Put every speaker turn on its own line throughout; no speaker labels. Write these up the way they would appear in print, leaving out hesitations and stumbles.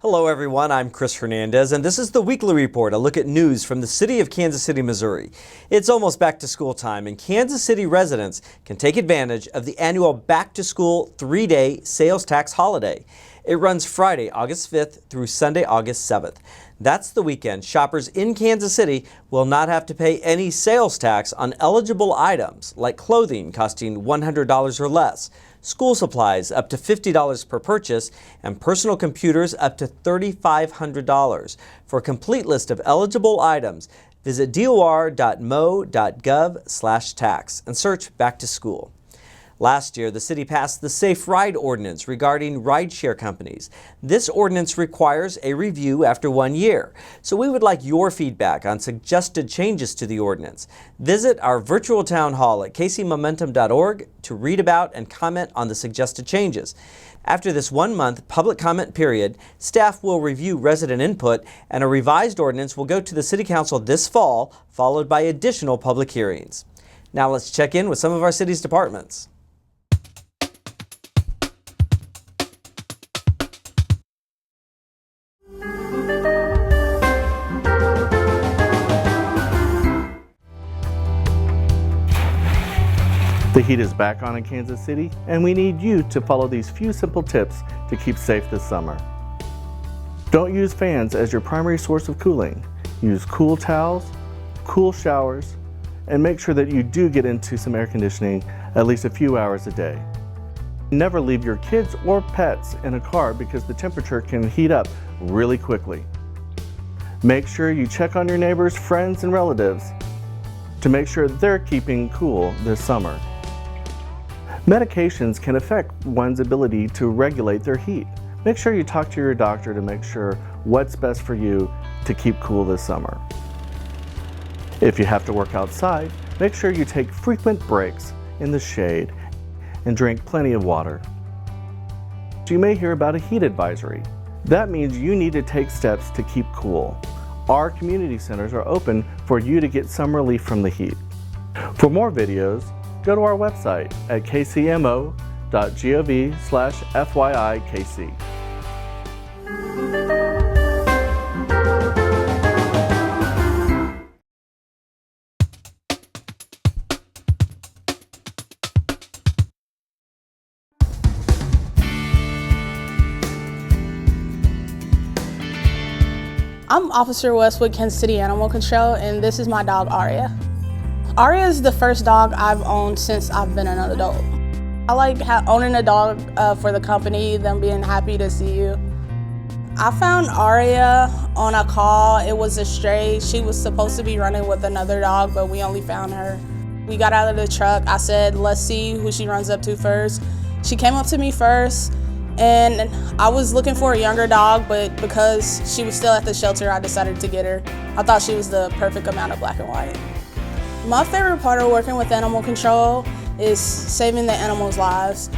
Hello everyone, I'm Chris Hernandez and this is the Weekly Report, a look at news from the city of Kansas City, Missouri. It's almost back to school time and Kansas City residents can take advantage of the annual back to school 3-day sales tax holiday. It runs Friday, August 5th through Sunday, August 7th. That's the weekend shoppers in Kansas City will not have to pay any sales tax on eligible items like clothing costing $100 or less, school supplies up to $50 per purchase, and personal computers up to $3,500. For a complete list of eligible items, visit dor.mo.gov/tax and search Back to School. Last year, the city passed the Safe Ride Ordinance regarding rideshare companies. This ordinance requires a review after 1 year. So we would like your feedback on suggested changes to the ordinance. Visit our virtual town hall at kcmo.gov to read about and comment on the suggested changes. After this 1-month public comment period, staff will review resident input and a revised ordinance will go to the City Council this fall, followed by additional public hearings. Now let's check in with some of our city's departments.
The heat is back on in Kansas City, and we need you to follow these few simple tips to keep safe this summer. Don't use fans as your primary source of cooling. Use cool towels, cool showers, and make sure that you do get into some air conditioning at least a few hours a day. Never leave your kids or pets in a car because the temperature can heat up really quickly. Make sure you check on your neighbors, friends, and relatives to make sure they're keeping cool this summer. Medications can affect one's ability to regulate their heat. Make sure you talk to your doctor to make sure what's best for you to keep cool this summer. If you have to work outside, make sure you take frequent breaks in the shade and drink plenty of water. You may hear about a heat advisory. That means you need to take steps to keep cool. Our community centers are open for you to get some relief from the heat. For more videos, go to our website at kcmo.gov/FYIKC.
I'm Officer Westwood, Kansas City Animal Control, and this is my dog, Aria. Aria is the first dog I've owned since I've been an adult. I like owning a dog for the company, them being happy to see you. I found Aria on a call. It was a stray. She was supposed to be running with another dog, but we only found her. We got out of the truck. I said, let's see who she runs up to first. She came up to me first. And I was looking for a younger dog, but because she was still at the shelter, I decided to get her. I thought she was the perfect amount of black and white. My favorite part of working with animal control is saving the animals' lives.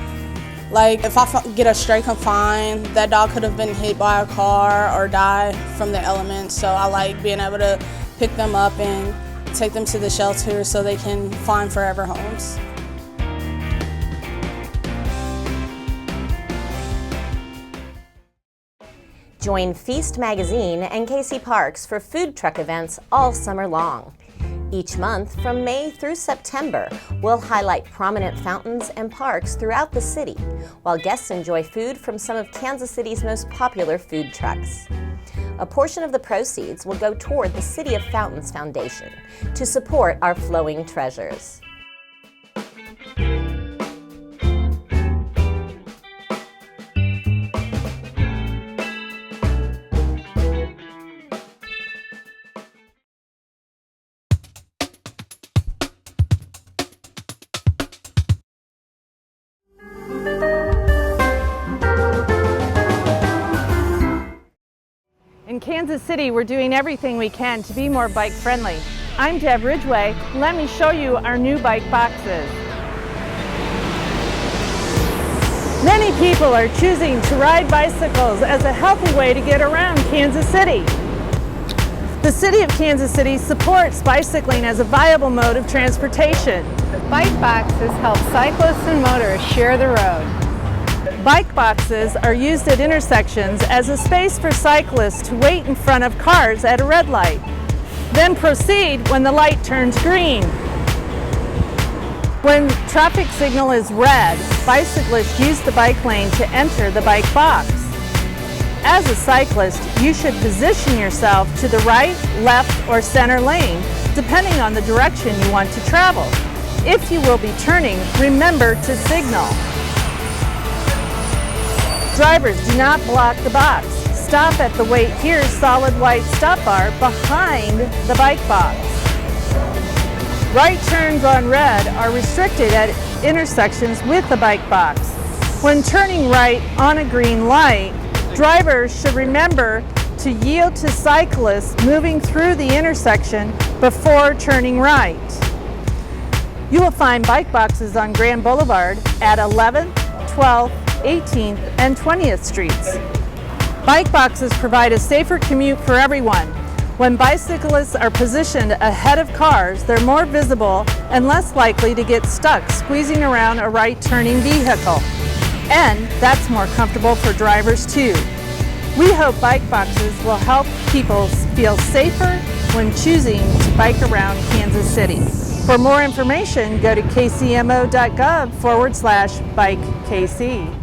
Like if I get a stray confined, that dog could have been hit by a car or die from the elements. So I like being able to pick them up and take them to the shelter so they can find forever homes.
Join Feast Magazine and KC Parks for food truck events all summer long. Each month, from May through September, we'll highlight prominent fountains and parks throughout the city, while guests enjoy food from some of Kansas City's most popular food trucks. A portion of the proceeds will go toward the City of Fountains Foundation to support our flowing treasures.
In Kansas City, we're doing everything we can to be more bike friendly. I'm Deb Ridgway. Let me show you our new bike boxes. Many people are choosing to ride bicycles as a healthy way to get around Kansas City. The City of Kansas City supports bicycling as a viable mode of transportation.
Bike boxes help cyclists and motorists share the road.
Bike boxes are used at intersections as a space for cyclists to wait in front of cars at a red light. Then proceed when the light turns green. When traffic signal is red, bicyclists use the bike lane to enter the bike box. As a cyclist, you should position yourself to the right, left, or center lane, depending on the direction you want to travel. If you will be turning, remember to signal. Drivers, do not block the box. Stop at the Wait Here solid white stop bar behind the bike box. Right turns on red are restricted at intersections with the bike box. When turning right on a green light, drivers should remember to yield to cyclists moving through the intersection before turning right. You will find bike boxes on Grand Boulevard at 11th, 12th, 18th, and 20th Streets. Bike boxes provide a safer commute for everyone. When bicyclists are positioned ahead of cars, they're more visible and less likely to get stuck squeezing around a right-turning vehicle. And that's more comfortable for drivers too. We hope bike boxes will help people feel safer when choosing to bike around Kansas City. For more information, go to kcmo.gov/bikekc.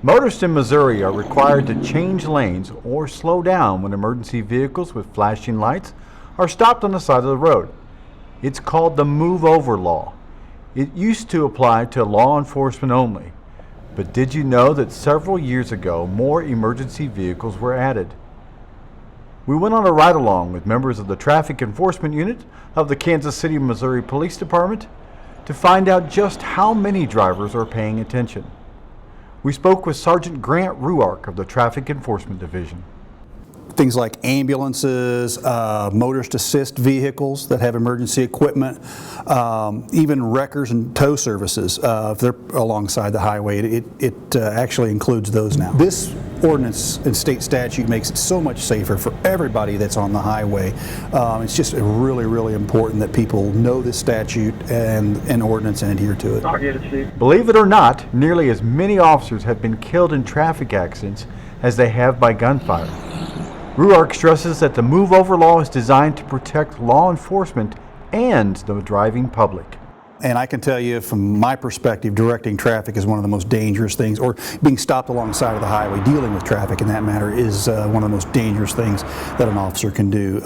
Motorists in Missouri are required to change lanes or slow down when emergency vehicles with flashing lights are stopped on the side of the road. It's called the Move Over Law. It used to apply to law enforcement only, but did you know that several years ago more emergency vehicles were added? We went on a ride-along with members of the Traffic Enforcement Unit of the Kansas City, Missouri Police Department to find out just how many drivers are paying attention. We spoke with Sergeant Grant Ruark of the Traffic Enforcement Division.
Things like ambulances, motorist assist vehicles that have emergency equipment, even wreckers and tow services, if they're alongside the highway, it actually includes those now. This ordinance and state statute makes it so much safer for everybody that's on the highway. It's just really, really important that people know this statute and ordinance and adhere to it.
Believe it or not, nearly as many officers have been killed in traffic accidents as they have by gunfire. Ruark stresses that the Move Over Law is designed to protect law enforcement and the driving public.
And I can tell you from my perspective, directing traffic is one of the most dangerous things, or being stopped alongside of the highway, dealing with traffic in that matter is one of the most dangerous things that an officer can do.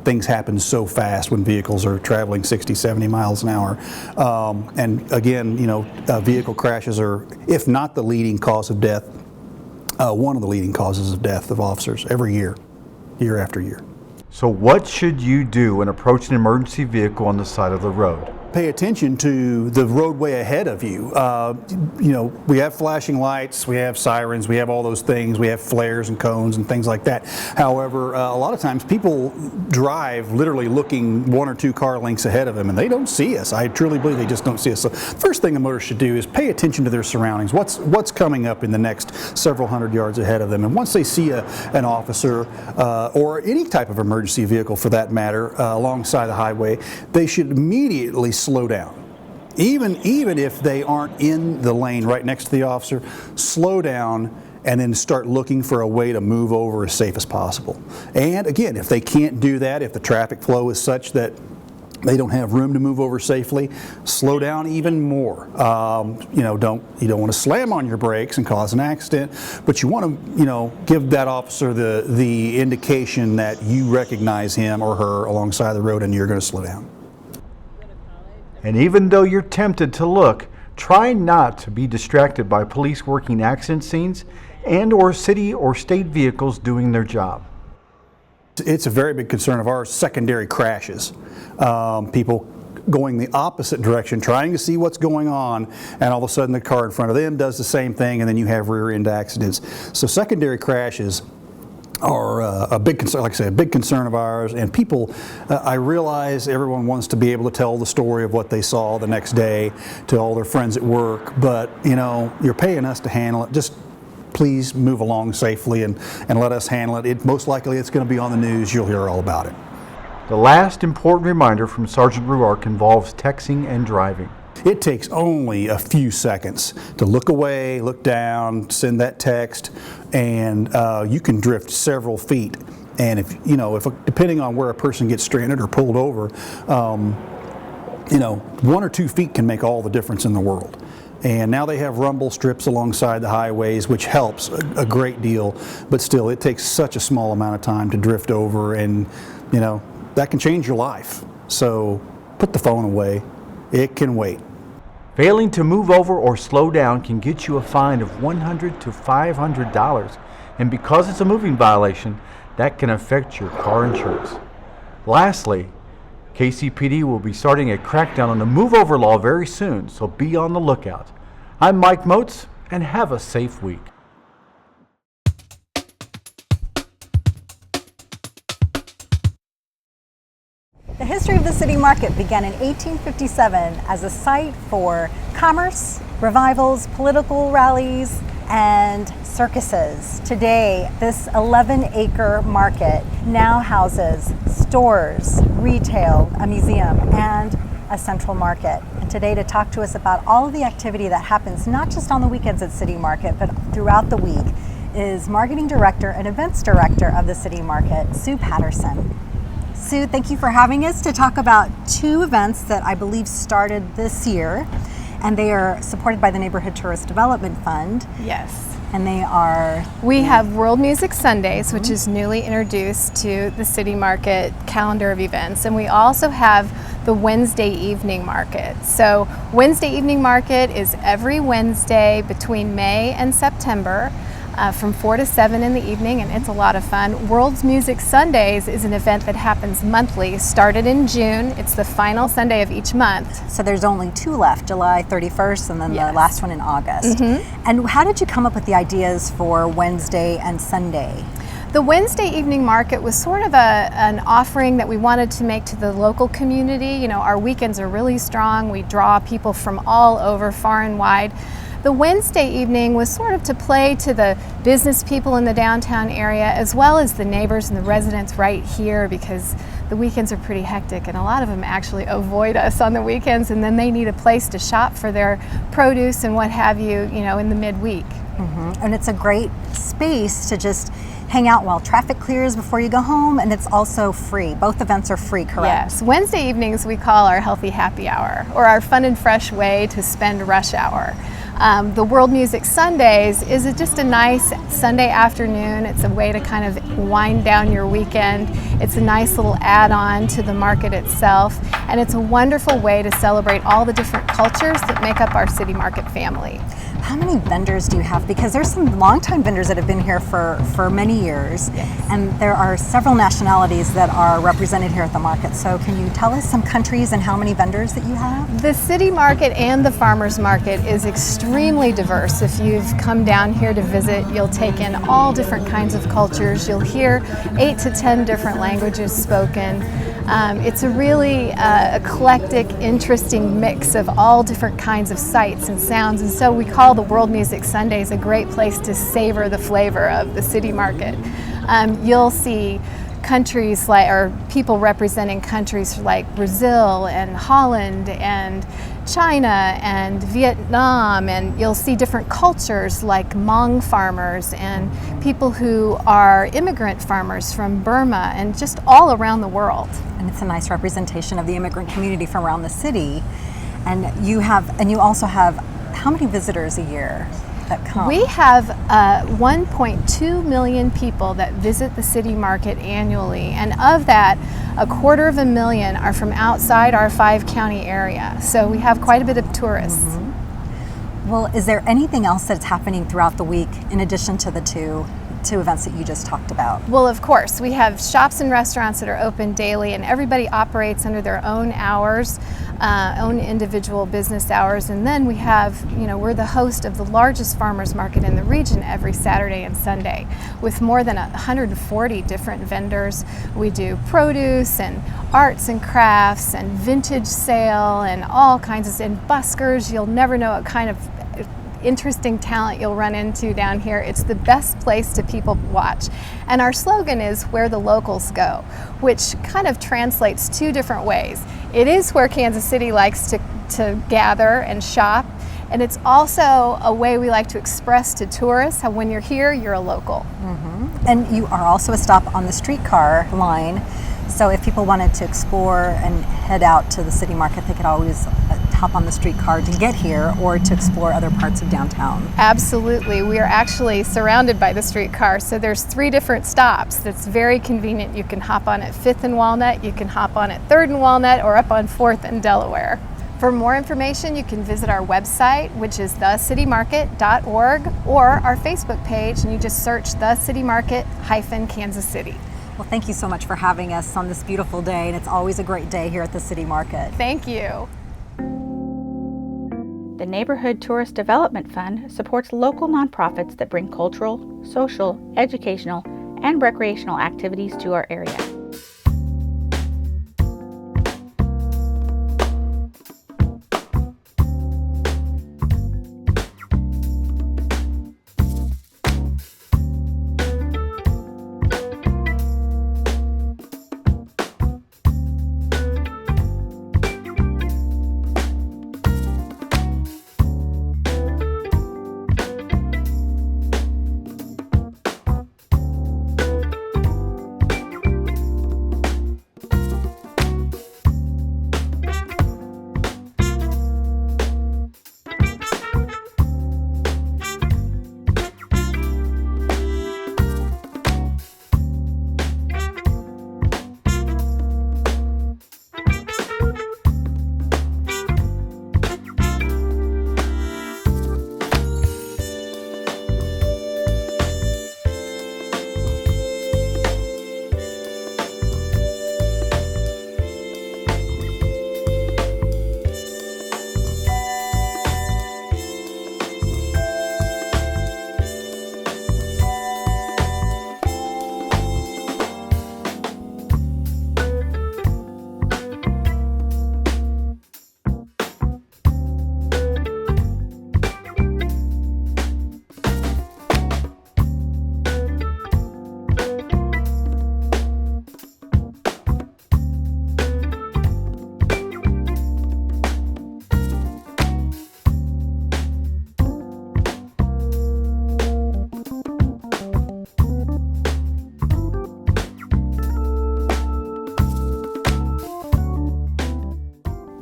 Things happen so fast when vehicles are traveling 60, 70 miles an hour. And again, vehicle crashes are, if not the leading cause of death, one of the leading causes of death of officers every year, year after year.
So what should you do when approaching an emergency vehicle on the side of the road?
Pay attention to the roadway ahead of you. We have flashing lights, we have sirens, we have all those things, we have flares and cones and things like that. However, a lot of times people drive literally looking one or two car lengths ahead of them and they don't see us. I truly believe they just don't see us. So first thing a motorist should do is pay attention to their surroundings. What's coming up in the next several hundred yards ahead of them. And once they see an officer or any type of emergency vehicle for that matter alongside the highway, they should immediately slow down. Even if they aren't in the lane right next to the officer, slow down and then start looking for a way to move over as safe as possible. And again, if they can't do that, if the traffic flow is such that they don't have room to move over safely, slow down even more. You don't want to slam on your brakes and cause an accident, but you want to give that officer the indication that you recognize him or her alongside the road and you're going to slow down.
And even though you're tempted to look, try not to be distracted by police working accident scenes and or city or state vehicles doing their job.
It's a very big concern of ours, secondary crashes. People going the opposite direction, trying to see what's going on, and all of a sudden the car in front of them does the same thing, and then you have rear-end accidents. So secondary crashes are a big concern, like I say, a big concern of ours. And people, I realize everyone wants to be able to tell the story of what they saw the next day to all their friends at work, but you're paying us to handle it. Just please move along safely and let us handle it. Most likely it's going to be on the news. You'll hear all about it.
The last important reminder from Sergeant Ruark involves texting and driving.
It takes only a few seconds to look away, look down, send that text, and you can drift several feet. And if depending on where a person gets stranded or pulled over, 1 or 2 feet can make all the difference in the world. And now they have rumble strips alongside the highways, which helps a great deal. But still, it takes such a small amount of time to drift over, and that can change your life. So put the phone away. It can wait.
Failing to move over or slow down can get you a fine of $100 to $500. And because it's a moving violation, that can affect your car insurance. Lastly, KCPD will be starting a crackdown on the move over law very soon, so be on the lookout. I'm Mike Moats, and have a safe week.
The history of the city market began in 1857 as a site for commerce, revivals, political rallies, and circuses. Today, this 11-acre market now houses stores, retail, a museum, and a central market. And today, to talk to us about all of the activity that happens not just on the weekends at City Market, but throughout the week, is Marketing Director and Events Director of the City Market, Sue Patterson. Sue, thank you for having us to talk about 2 events that I believe started this year, and they are supported by the Neighborhood Tourist Development Fund.
Yes.
And they are?
We have World Music Sundays, which is newly introduced to the City Market calendar of events, and we also have the Wednesday Evening Market. So Wednesday Evening Market is every Wednesday between May and September. From 4 to 7 in the evening, and it's a lot of fun. World Music Sundays is an event that happens monthly, started in June. It's the final Sunday of each month.
So there's only 2 left, July 31st and then the last one in August. And how did you come up with the ideas for Wednesday and Sunday?
The Wednesday Evening Market was sort of an offering that we wanted to make to the local community. Our weekends are really strong. We draw people from all over, far and wide. The Wednesday evening was sort of to play to the business people in the downtown area, as well as the neighbors and the residents right here, because the weekends are pretty hectic and a lot of them actually avoid us on the weekends, and then they need a place to shop for their produce and what have you, in the midweek.
And it's a great space to just hang out while traffic clears before you go home, and it's also free. Both events are free, correct?
Yes. Wednesday evenings we call our healthy happy hour, or our fun and fresh way to spend rush hour. The World Music Sundays is just a nice Sunday afternoon. It's a way to kind of wind down your weekend. It's a nice little add-on to the market itself, and it's a wonderful way to celebrate all the different cultures that make up our City Market family.
How many vendors do you have? Because there's some longtime vendors that have been here for many years, and there are several nationalities that are represented here at the market. So can you tell us some countries and how many vendors that you have?
The City Market and the Farmers Market is extremely diverse. If you've come down here to visit, you'll take in all different kinds of cultures. You'll hear 8 to 10 different languages spoken. It's a really eclectic, interesting mix of all different kinds of sights and sounds, and so we call the World Music Sundays a great place to savor the flavor of the City Market. You'll see countries or people representing countries like Brazil and Holland and China and Vietnam, and you'll see different cultures like Hmong farmers and people who are immigrant farmers from Burma and just all around the world.
And it's a nice representation of the immigrant community from around the city. And you also have how many visitors a year that come?
We have 1.2 million people that visit the City Market annually, and of that, 250,000 are from outside our 5-county area. So we have quite a bit of tourists.
Well, is there anything else that's happening throughout the week in addition to the two events that you just talked about?
Well, of course, we have shops and restaurants that are open daily, and everybody operates under their own hours, own individual business hours. And then we have, we're the host of the largest farmers market in the region every Saturday and Sunday with more than 140 different vendors. We do produce and arts and crafts and vintage sale and all kinds of, and buskers. You'll never know what kind of interesting talent you'll run into down here. It's the best place to people watch. And our slogan is "Where the locals go," which kind of translates two different ways. It is where Kansas City likes to gather and shop, and it's also a way we like to express to tourists how when you're here, you're a local.
And you are also a stop on the streetcar line. So if people wanted to explore and head out to the city market, they could always hop on the streetcar to get here or to explore other parts of downtown.
Absolutely. We are actually surrounded by the streetcar, so there's 3 different stops. That's very convenient. You can hop on at 5th and Walnut, you can hop on at 3rd and Walnut, or up on 4th and Delaware. For more information, you can visit our website, which is thecitymarket.org, or our Facebook page, and you just search The City Market-Kansas City.
Well, thank you so much for having us on this beautiful day, and it's always a great day here at the City Market.
Thank you.
The Neighborhood Tourist Development Fund supports local nonprofits that bring cultural, social, educational, and recreational activities to our area.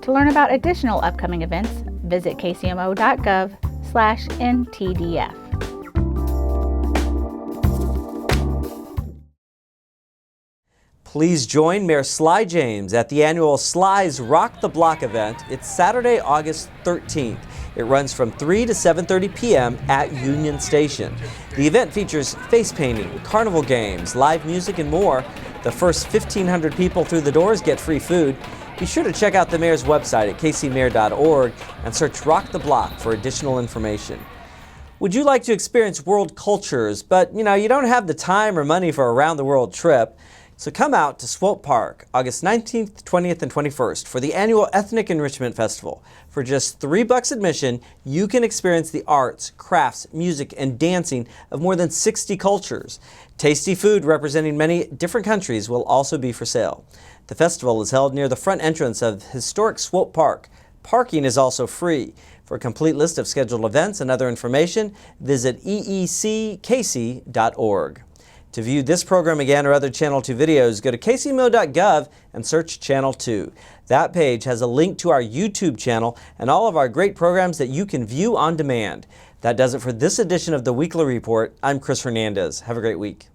To learn about additional upcoming events, visit kcmo.gov/ntdf.
Please join Mayor Sly James at the annual Sly's Rock the Block event. It's Saturday, August 13th. It runs from 3 to 7:30 p.m. at Union Station. The event features face painting, carnival games, live music, and more. The first 1,500 people through the doors get free food. Be sure to check out the mayor's website at kcmo.gov and search Rock the Block for additional information. Would you like to experience world cultures, but you don't have the time or money for a round-the-world trip? So come out to Swope Park, August 19th, 20th, and 21st for the annual Ethnic Enrichment Festival. For just $3 admission, you can experience the arts, crafts, music, and dancing of more than 60 cultures. Tasty food representing many different countries will also be for sale. The festival is held near the front entrance of historic Swope Park. Parking is also free. For a complete list of scheduled events and other information, visit eeckc.org. To view this program again or other Channel 2 videos, go to kcmo.gov and search Channel 2. That page has a link to our YouTube channel and all of our great programs that you can view on demand. That does it for this edition of the Weekly Report. I'm Chris Hernandez. Have a great week.